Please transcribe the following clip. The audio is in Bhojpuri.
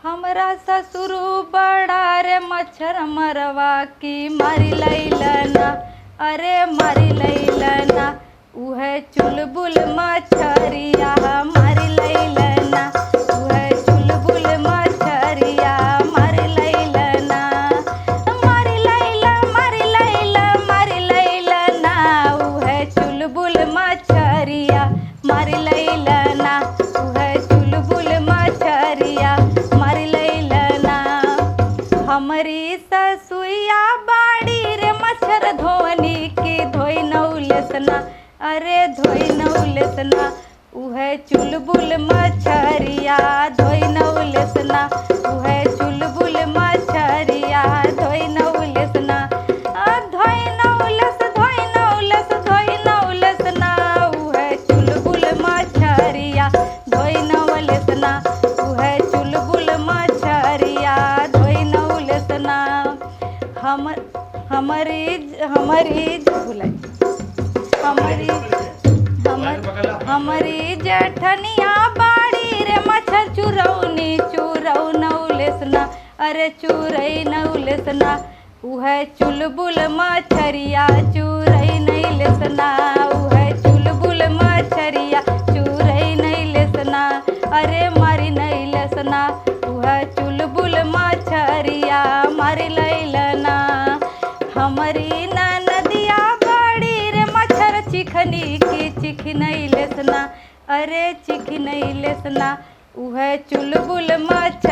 हमरा ससुरु बड़ा रे मच्छर मरवा की मारी लैलना, अरे मारी लैलना, उहे चुलबुल मछरिया मारी लैलना, उहे चुलबुल मछरिया मारी लैलना, मारी लैला मारी लैला मारी लैलना, उहे चुलबुल मछरिया मारी लैलना, उहे चुलबुल मछरिया मारी लैलना। हमरी ससुइया बाड़ी रे मच्छर धोनी की धोई नौलेसना, अरे धोई नौलेसना, उहे चुलबुल मछरिया धोई नौलेसना, उहे चुलबुल मछरिया धोई नौलेसना, धोई नौलेस धोई नौलेस धोई नौलेसना, उहे चुलबुल मछरिया धोई नौलेसना, उहे चुलबुल मछरिया धोई नौलेसना। हमारी जेठनिया बाड़ी रे मच्छर चुरौनी चुरौ नौलेसना, अरे चुरई नौलेसना, उहे चुलबुल मछरिया चुरई नैलेसना, उहे चुलबुल मछरिया चुरई नैलेसना, अरे मारी नैलेसना, उहे चुलबुल मछरिया मारी लैलना। हमारी ननदिया बड़ी रे मच्छर चिखनी की चिख नैलेसना, अरे चिख नैलेसना, उहे चुलबुल मछ